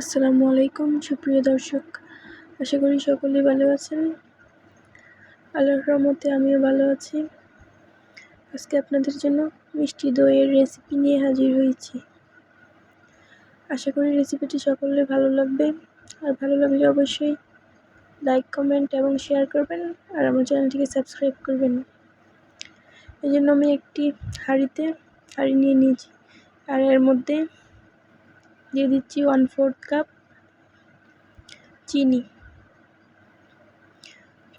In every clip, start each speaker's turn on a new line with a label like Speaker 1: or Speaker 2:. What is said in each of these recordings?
Speaker 1: আসসালামু আলাইকুম সুপ্রিয় দর্শক, আশা করি সকলেই ভালো আছেন। আল্লাহর রহমতে আমিও ভালো আছি। আজকে আপনাদের জন্য মিষ্টি দইয়ের রেসিপি নিয়ে হাজির হয়েছি। আশা করি রেসিপিটি সকলের ভালো লাগবে, আর ভালো লাগলে অবশ্যই লাইক, কমেন্ট এবং শেয়ার করবেন, আর আমার চ্যানেলটিকে সাবস্ক্রাইব করবেন। এই জন্য আমি একটি হাঁড়ি নিয়ে নিয়েছি, আর এর মধ্যে দিয়ে দিচ্ছি 1/4 কাপ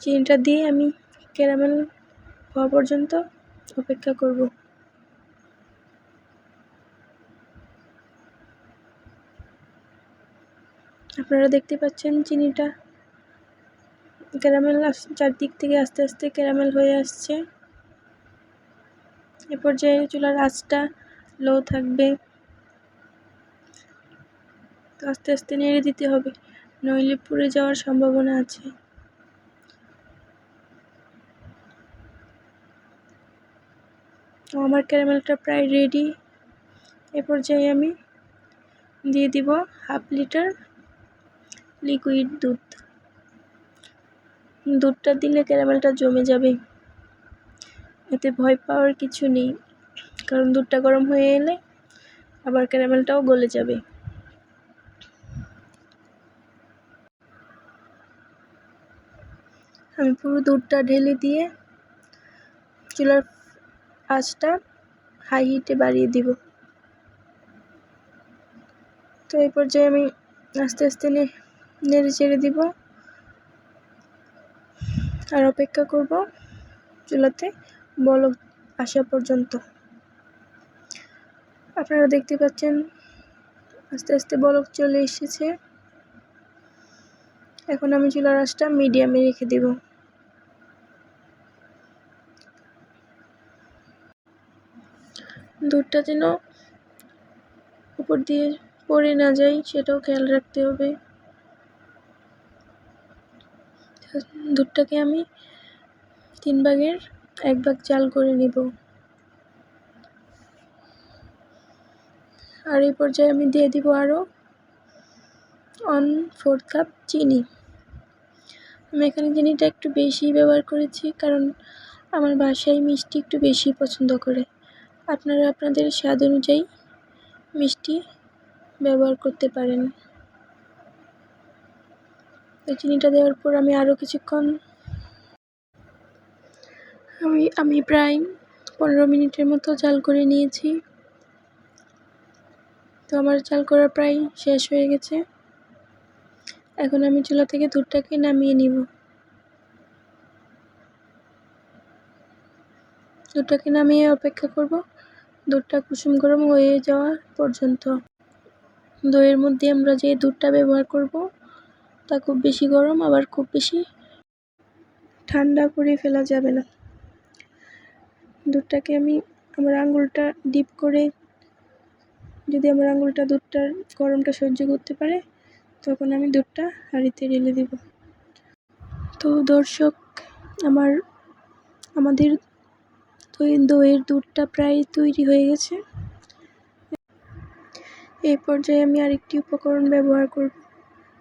Speaker 1: চিনিটা দিয়ে আমি ক্যারামেল হওয়া পর্যন্ত অপেক্ষা করব। আপনারা দেখতে পাচ্ছেন চিনিটা ক্যারামেল চারদিক থেকে আস্তে আস্তে ক্যারামেল হয়ে আসছে। এ পর্যায়ে চুলার আঁচটা লো থাকবে, তো আস্তে আস্তে নেড়ে দিতে হবে, নইলে পুড়ে যাওয়ার সম্ভাবনা আছে। তো আমার ক্যারামেলটা প্রায় রেডি। এ পর্যায়ে আমি দিয়ে দিব 1/2 লিটার লিকুইড দুধটা দিলে ক্যারামেলটা জমে যাবে, এতে ভয় পাওয়ার কিছু নেই, কারণ দুধটা গরম হয়ে এলে আবার ক্যারামেলটাও গলে যাবে। আমি পুরো দুধটা ঢেলে দিয়ে চুলার আঁচটা হাই হিটে বাড়িয়ে দিব। তো এই পর্যায়ে আমি আস্তে আস্তে নেড়ে চেড়ে দিব, আর অপেক্ষা করব চুলাতে বলক আসা পর্যন্ত। আপনারা দেখতে পাচ্ছেন আস্তে আস্তে বলক চলে এসেছে। এখন আমি চুলার আঁচটা মিডিয়ামে রেখে দেব। দুধটা যেন উপর দিয়ে পড়ে না যায় সেটাও খেয়াল রাখতে হবে। দুধটাকে আমি 3 ভাগের 1 ভাগ জাল করে নেব। আর এই পর্যায়ে আমি দিয়ে দিব আরও 1/4 কাপ চিনি। আমি এখানে চিনিটা একটু বেশি ব্যবহার করেছি, কারণ আমার বাসায় মিষ্টি একটু বেশি পছন্দ করে। আপনারা আপনাদের স্বাদ অনুযায়ী মিষ্টি ব্যবহার করতে পারেন। তো চিনিটা দেওয়ার পর আমি আরও কিছুক্ষণ আমি প্রায় 15 মিনিটের মতো জাল করে নিয়েছি। তো আমার জাল করা প্রায় শেষ হয়ে গেছে। এখন আমি চুলা থেকে দুধটাকে নামিয়ে নিব। দুধটাকে নামিয়ে অপেক্ষা করব দুধটা কুসুম গরম হয়ে যাওয়া পর্যন্ত। দইয়ের মধ্যে আমরা যে দুধটা ব্যবহার করব তা খুব বেশি গরম, আবার খুব বেশি ঠান্ডা করে ফেলা যাবে না। দুধটাকে আমি আমার আঙুলটা ডিপ করে, যদি আমার আঙুলটা দুধটার গরমটা সহ্য করতে পারে, তখন আমি দুধটা হাঁড়িতে ঢেলে দেব। তো দর্শক, আমাদের দইয়ের দুধটা প্রায় তৈরি হয়ে গেছে। এই পর্যায়ে আমি আরেকটি উপকরণ ব্যবহার করব।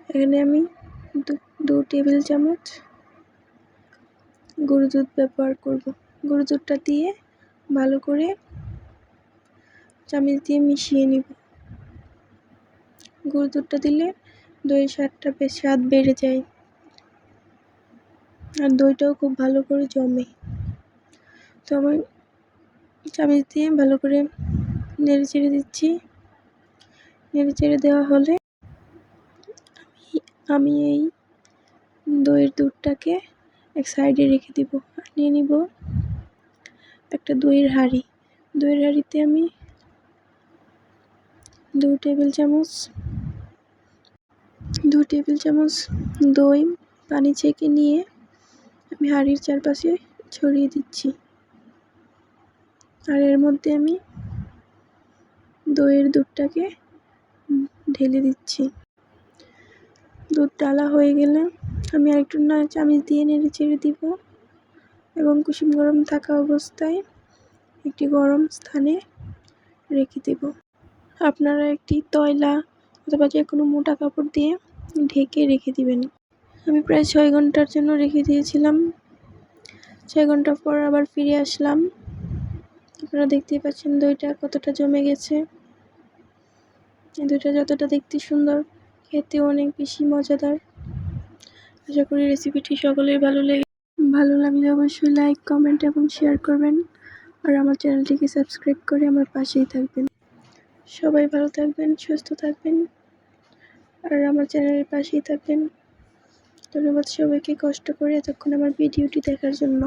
Speaker 1: এখানে আমি 2 টেবিল চামচ গরুর দুধ ব্যবহার করব। গরুর দুধটা দিয়ে ভালো করে চামচ দিয়ে মিশিয়ে নিব। গরুর দুধটা দিলে দইয়ের স্বাদ বেড়ে যায়, আর দইটাও খুব ভালো করে জমে। তো আমি চামচ দিয়ে ভালো করে নেড়ে চেড়ে দিচ্ছি। নেড়ে চেড়ে দেওয়া হলে আমি এই দইয়ের দুধটাকে এক সাইডে রেখে দিব। নিয়ে নিব একটা দইয়ের হাঁড়িতে আমি 2 টেবিল চামচ দই পানি ছেঁকে নিয়ে আমি হাঁড়ির চারপাশে ছড়িয়ে দিচ্ছি। আর এর মধ্যে আমি দইয়ের দুধটাকে ঢেলে দিচ্ছি। দুধ ঢালা হয়ে গেলে আমি আরেকটু চামচ দিয়ে নেড়ে চেড়ে দিব, এবং কুসুম গরম থাকা অবস্থায় একটি গরম স্থানে রেখে দেব। আপনারা একটি তয়লা অথবা যে কোনো মোটা কাপড় দিয়ে ঢেকে রেখে দিবেন। আমি প্রায় 6 ঘন্টার জন্য রেখে দিয়েছিলাম। 6 ঘন্টা পর আবার ফিরে আসলাম। আপনারা দেখতেই পাচ্ছেন দইটা কতটা জমে গেছে। এই দইটা যতটা দেখতে সুন্দর, খেতেও অনেক বেশি মজাদার। আশা করি রেসিপিটি সকলের ভালো লাগলে অবশ্যই লাইক, কমেন্ট এবং শেয়ার করবেন। আর আমার চ্যানেলটিকে সাবস্ক্রাইব করে আমার পাশেই থাকবেন। সবাই ভালো থাকবেন, সুস্থ থাকবেন আর আমার চ্যানেলের পাশেই থাকবেন। ধন্যবাদ সবাইকে কষ্ট করে এতক্ষণ আমার ভিডিওটি দেখার জন্য।